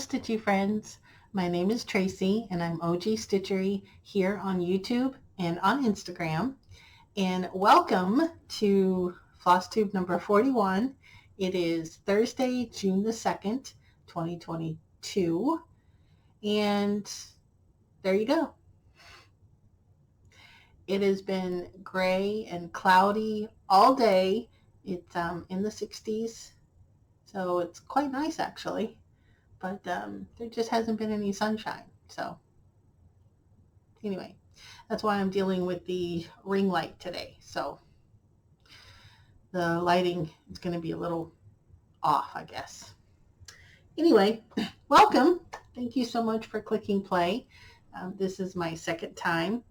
Stitchy friends. My name is Tracy and I'm OG Stitchery here on YouTube and on Instagram. And welcome to Flosstube number 41. It is Thursday, June the 2nd, 2022. And there you go. It has been gray and cloudy all day. It's in the 60s, so it's quite nice actually. But there just hasn't been any sunshine. So anyway, that's why I'm dealing with the ring light today. So the lighting is going to be a little off, I guess. Anyway, welcome. Thank you so much for clicking play. This is my second time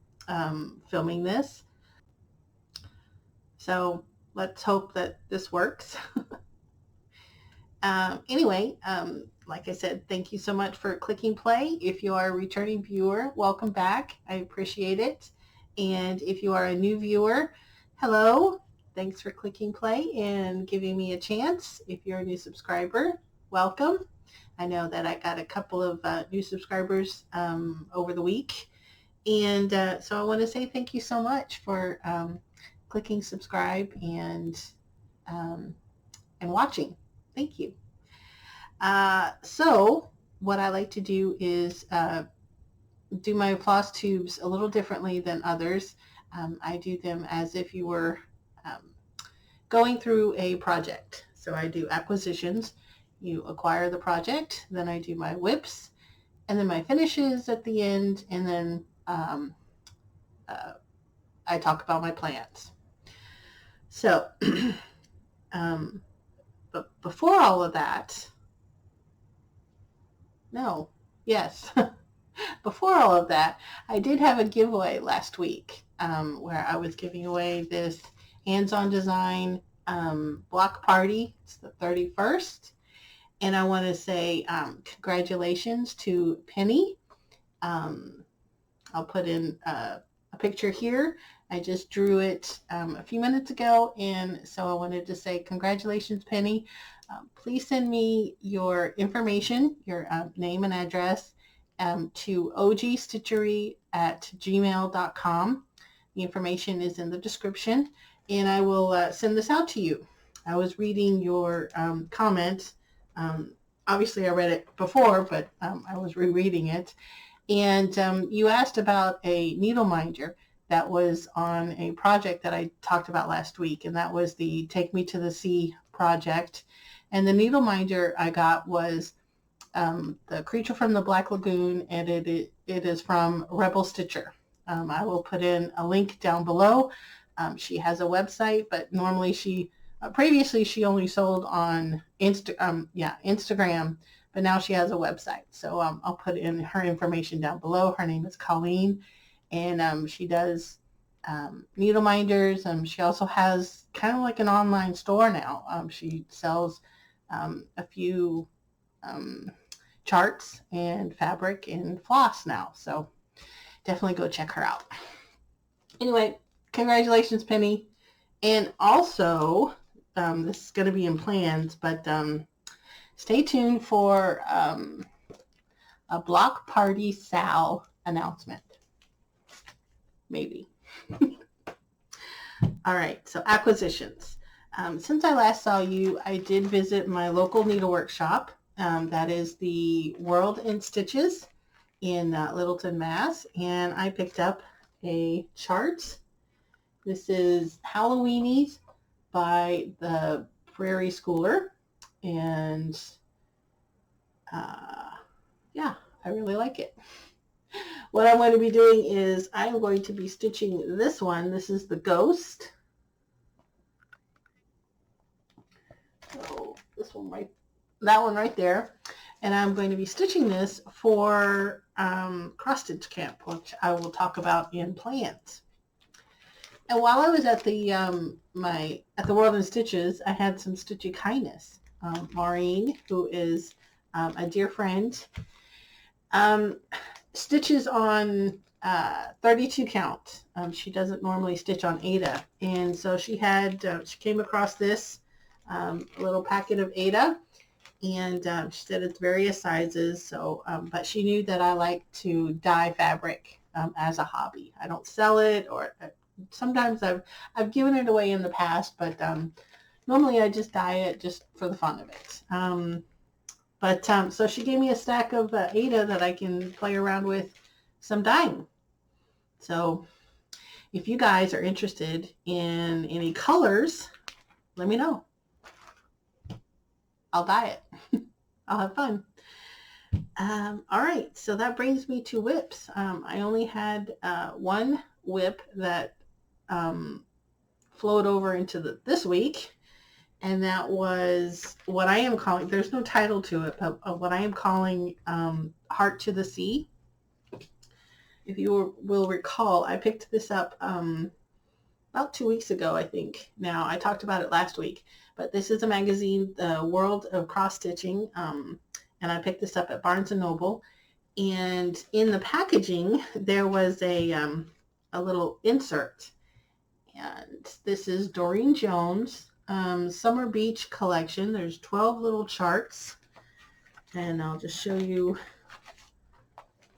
filming this. So let's hope that this works. Anyway, like I said, thank you so much for clicking play. If you are a returning viewer, welcome back. I appreciate it. And if you are a new viewer, hello. Thanks for clicking play and giving me a chance. If you're a new subscriber, welcome. I know that I got a couple of new subscribers over the week. And so I want to say thank you so much for clicking subscribe and watching. Thank you. So what I like to do is do my floss tubes a little differently than others. I do them as if you were going through a project. So I do acquisitions. You acquire the project, then I do my whips, and then my finishes at the end, and then I talk about my plans. So but before all of that, before all of that, I did have a giveaway last week where I was giving away this hands-on design block party. It's the 31st. And I want to say congratulations to Penny. I'll put in a picture here. I just drew it a few minutes ago, and so I wanted to say congratulations, Penny. Please send me your information, your name and address to ogstitchery@gmail.com. The information is in the description, and I will send this out to you. I was reading your comment. Obviously, I read it before, but I was rereading it. And you asked about a needle minder that was on a project that I talked about last week, and that was the Take Me to the Sea project. And the needle minder I got was the Creature from the Black Lagoon, and it is from Rebel Stitcher. I will put in a link down below. She has a website, but normally previously she only sold on Instagram, but now she has a website. So I'll put in her information down below. Her name is Colleen, and she does needle minders. She also has kind of like an online store now. She sells a few charts and fabric and floss now. So definitely go check her out. Anyway, congratulations, Penny. And also, this is going to be in plans, but stay tuned for a block party Sal announcement. Maybe. All right, so acquisitions. Since I last saw you, I did visit my local needlework shop. That is the World in Stitches in Littleton, Mass. And I picked up a chart. This is Halloweenies by the Prairie Schooler. And yeah, I really like it. What I'm going to be doing is I'm going to be stitching this one. This is the Ghost. So this one that one right there. And I'm going to be stitching this for cross stitch camp, which I will talk about in plans. And while I was at the World in Stitches, I had some stitchy kindness. Maureen, who is a dear friend, stitches on 32 count. She doesn't normally stitch on Aida, and so she came across this little packet of Aida, And she said it's various sizes. So, but she knew that I like to dye fabric as a hobby. I don't sell it, or sometimes I've given it away in the past, but normally I just dye it just for the fun of it. So she gave me a stack of Ada that I can play around with some dyeing. So if you guys are interested in any colors, let me know. I'll dye it. I'll have fun. All right, so that brings me to whips. I only had one whip that flowed over into this week, and that was what I am calling, there's no title to it, but what I am calling Heart to the Sea. If you will recall, I picked this up about 2 weeks ago, I think. Now, I talked about it last week, but this is a magazine, The World of Cross Stitching, and I picked this up at Barnes & Noble. And in the packaging, there was a little insert. And this is Doreen Jones' Summer Beach collection. There's 12 little charts. And I'll just show you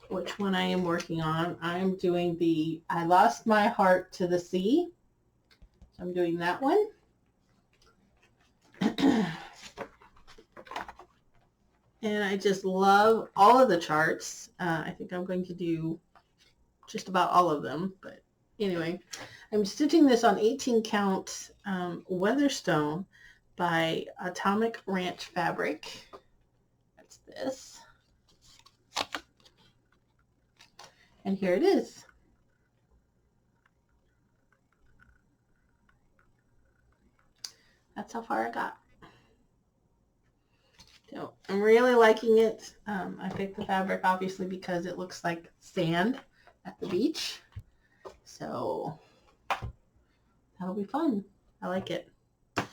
which one I am working on. I'm doing the I Lost My Heart to the Sea. So I'm doing that one. And I just love all of the charts. I think I'm going to do just about all of them. But anyway, I'm stitching this on 18 count Weatherstone by Atomic Ranch Fabric. That's this. And here it is. That's how far I got. So I'm really liking it. I picked the fabric obviously because it looks like sand at the beach. So that'll be fun. I like it. All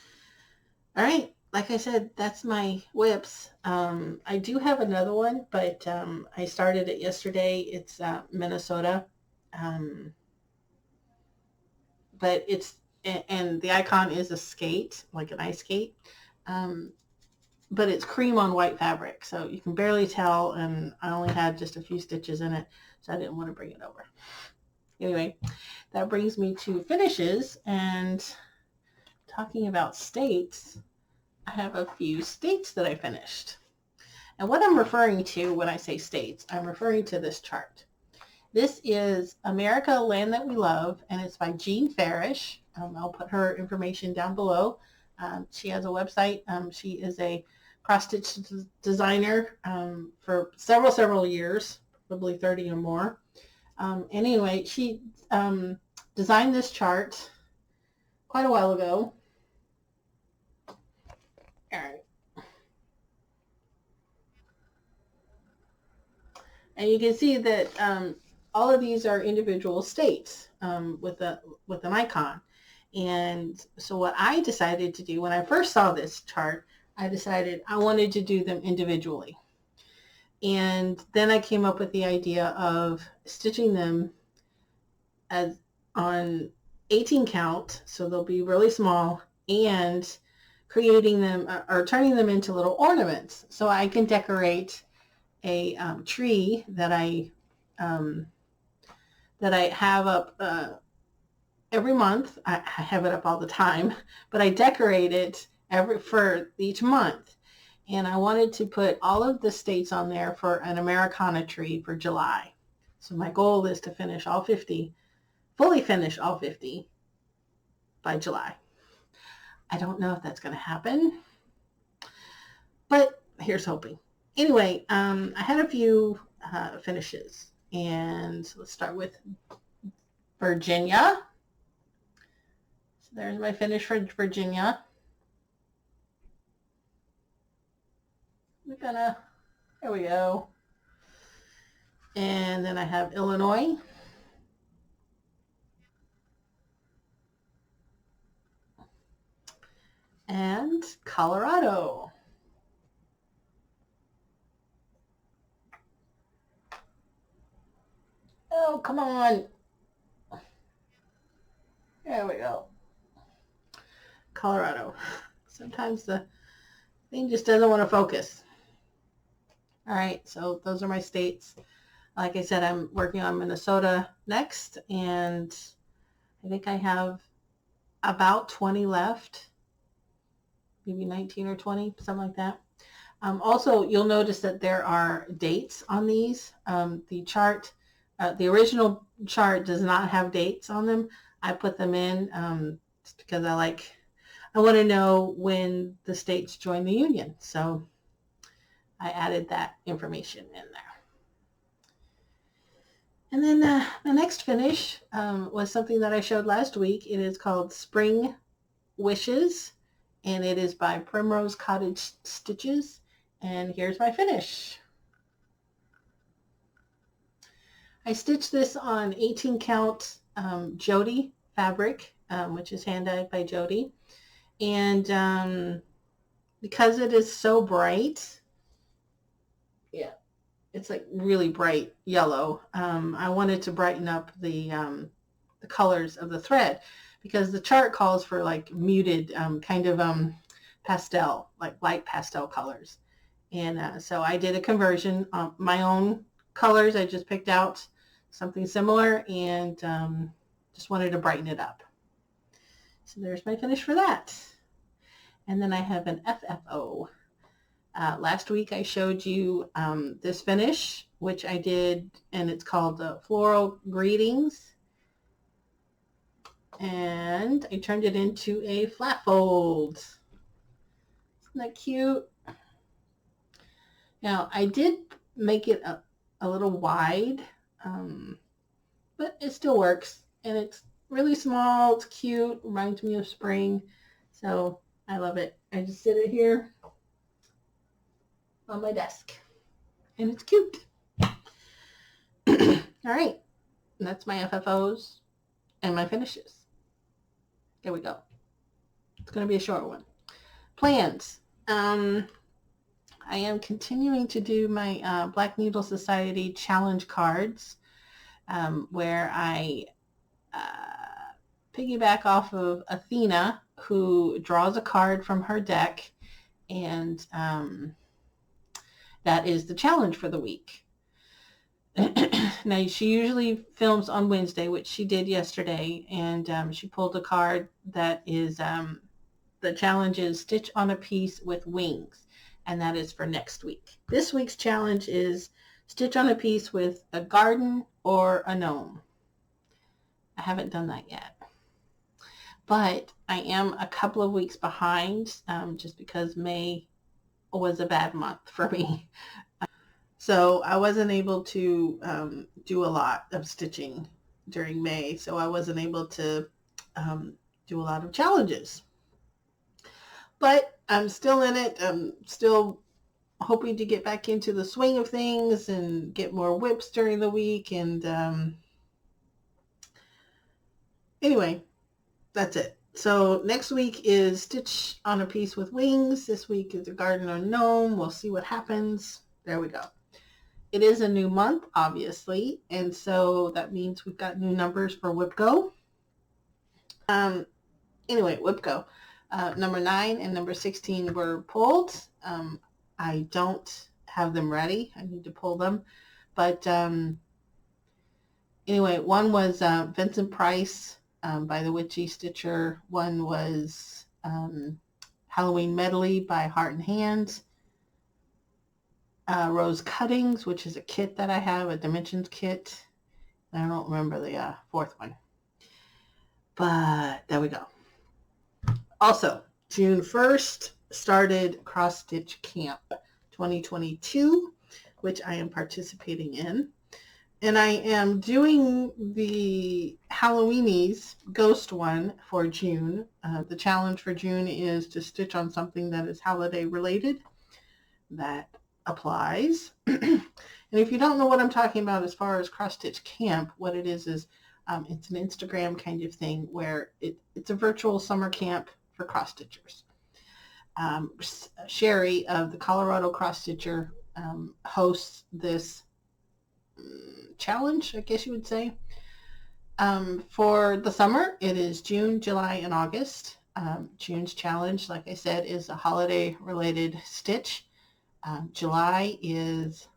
right. Like I said, that's my whips. I do have another one, but I started it yesterday. It's Minnesota. But it's, and the icon is a skate, like an ice skate. But it's cream on white fabric, so you can barely tell, and I only had just a few stitches in it, so I didn't want to bring it over. Anyway, that brings me to finishes, and talking about states, I have a few states that I finished. And what I'm referring to when I say states, I'm referring to this chart. This is America, Land That We Love, and it's by Jean Farish. I'll put her information down below. She has a website. She is a cross-stitch designer for several years, probably 30 or more. Anyway, she designed this chart quite a while ago. All right. And you can see that all of these are individual states with an icon. And so what I decided to do when I first saw this chart, I decided I wanted to do them individually. And then I came up with the idea of stitching them as on 18 count, so they'll be really small, and creating them or turning them into little ornaments so I can decorate a tree that I have up every month. I have it up all the time, but I decorate it for each month. And I wanted to put all of the states on there for an Americana tree for July. So my goal is to finish all 50, fully finish all 50 by July. I don't know if that's going to happen, but here's hoping. Anyway, I had a few finishes, and let's start with Virginia. So there's my finish for Virginia. There we go. And then I have Illinois. And Colorado. Oh, come on. There we go. Colorado. Sometimes the Thing just doesn't want to focus. All right, so those are my states. Like I said, I'm working on Minnesota next, and I think I have about 20 left, maybe 19 or 20, something like that. Also, you'll notice that there are dates on these. The chart, the original chart does not have dates on them. I put them in just because I want to know when the states join the union. So I added that information in there. And then the next finish was something that I showed last week. It is called Spring Wishes, and it is by Primrose Cottage Stitches. And here's my finish. I stitched this on 18 count Jody fabric, which is hand dyed by Jody. And because it is so bright, yeah, it's like really bright yellow. I wanted to brighten up the colors of the thread, because the chart calls for like muted kind of pastel, like light pastel colors. And so I did a conversion on my own colors. I just picked out something similar and just wanted to brighten it up. So there's my finish for that. And then I have an FFO. Last week I showed you this finish, which I did, and it's called the Floral Greetings. And I turned it into a flat fold. Isn't that cute? Now, I did make it a little wide, but it still works. And it's really small. It's cute. Reminds me of spring. So I love it. I just sit it here on my desk. And it's cute. All right. And that's my FFOs and my finishes. There we go. It's going to be a short one. Plans. I am continuing to do my Black Needle Society challenge cards, where I piggyback off of Athena, who draws a card from her deck, and that is the challenge for the week. Now, she usually films on Wednesday, which she did yesterday, and she pulled a card that is, the challenge is Stitch on a Piece with Wings, and that is for next week. This week's challenge is Stitch on a Piece with a garden or a gnome. I haven't done that yet, but I am a couple of weeks behind, just because May was a bad month for me. So I wasn't able to do a lot of stitching during May, so I wasn't able to do a lot of challenges. But I'm still in it. I'm still hoping to get back into the swing of things and get more whips during the week. And anyway, that's it. So next week is Stitch on a Piece with Wings. This week is a garden or gnome. We'll see what happens. There we go. It is a new month, obviously, and so that means we've got new numbers for WhipGo. Anyway, WhipGo. Number 9 and number 16 were pulled. I don't have them ready. I need to pull them. But anyway, one was Vincent Price by the Witchy Stitcher. One was Halloween Medley by Heart and Hands. Rose Cuttings, which is a kit that I have, a Dimensions kit. I don't remember the fourth one. But there we go. Also, June 1st started Cross Stitch Camp 2022, which I am participating in. And I am doing the Halloweenies Ghost one for June. The challenge for June is to stitch on something that is holiday related. That applies. And if you don't know what I'm talking about as far as Cross Stitch Camp, what it is it's an Instagram kind of thing where it's a virtual summer camp for cross stitchers. Sheri of the Colorado Cross Stitcher hosts this challenge, I guess you would say. For the summer, it is June, July, and August. June's challenge, like I said, is a holiday related stitch. July is,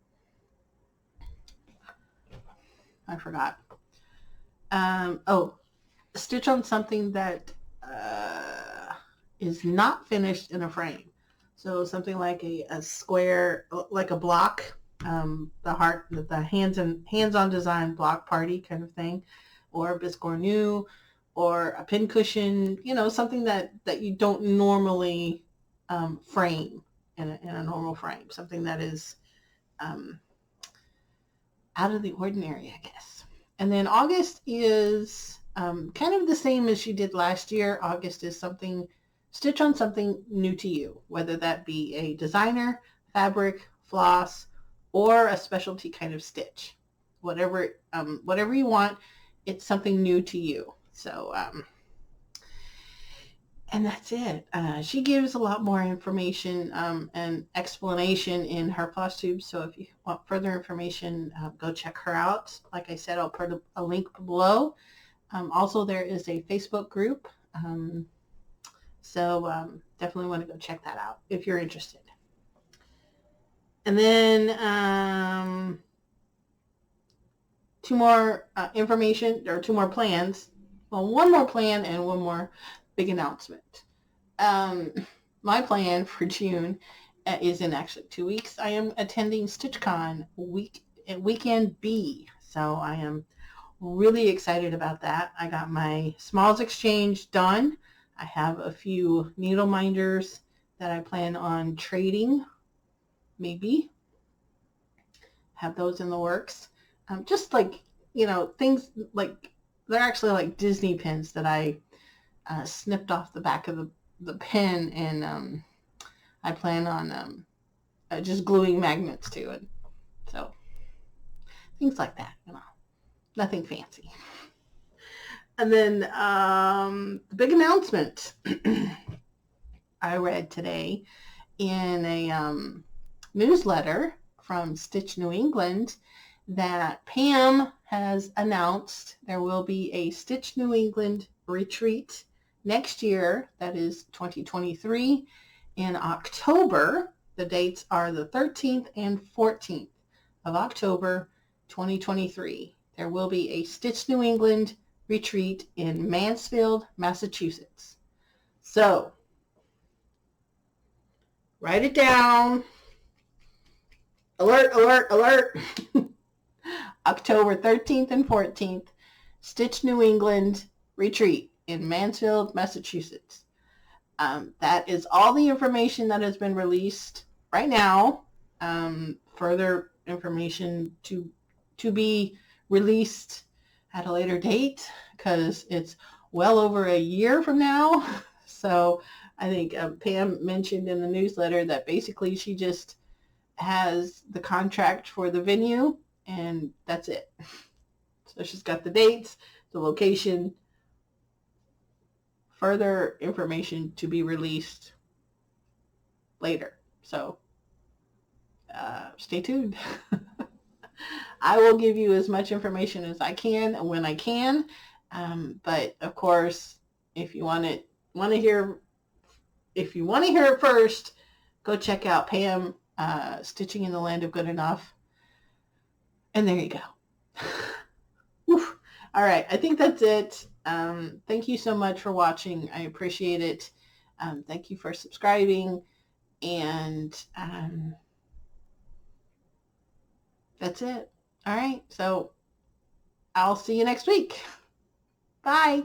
I forgot. Oh, stitch on something that is not finished in a frame. So something like a square, like a block, the hands-on design block party kind of thing, or a bisque new, or a pin cushion, something that you don't normally frame in a normal frame, something that is out of the ordinary, I guess. And then August is kind of the same as you did last year. August is stitch on something new to you, whether that be a designer, fabric, floss, or a specialty kind of stitch. Whatever you want, it's something new to you. So, and that's it. She gives a lot more information and explanation in her Flosstube. So if you want further information, go check her out. Like I said, I'll put a link below. Also, there is a Facebook group. So definitely want to go check that out if you're interested. And then two more information, or two more plans. Well, one more plan and one more big announcement. My plan for June is in actually 2 weeks. I am attending StitchCon weekend B. So I am really excited about that. I got my smalls exchange done. I have a few needle minders that I plan on trading, maybe. Have those in the works. Just like, things like, they're actually like Disney pins that I snipped off the back of the pen, and I plan on just gluing magnets to it. So things like that, nothing fancy. And then the big announcement I read today in a newsletter from Stitch New England that Pam has announced there will be a Stitch New England retreat next year. That is 2023 in October. The dates are the 13th and 14th of October 2023. There will be a Stitch New England retreat in Mansfield, Massachusetts. So write it down. Alert, alert, alert. October 13th and 14th, Stitch New England retreat in Mansfield, Massachusetts. That is all the information that has been released right now. Further information to be released at a later date, because it's well over a year from now. So I think Pam mentioned in the newsletter that basically she just has the contract for the venue, and that's it. So she's got the dates, the location, further information to be released later. So stay tuned. I will give you as much information as I can and when I can. But of course, if you want to hear it first, go check out Pam Stitching in the Land of Good Enough. And there you go. Whew. All right, I think that's it. Thank you so much for watching. I appreciate it. Thank you for subscribing. And that's it. All right, so I'll see you next week. Bye.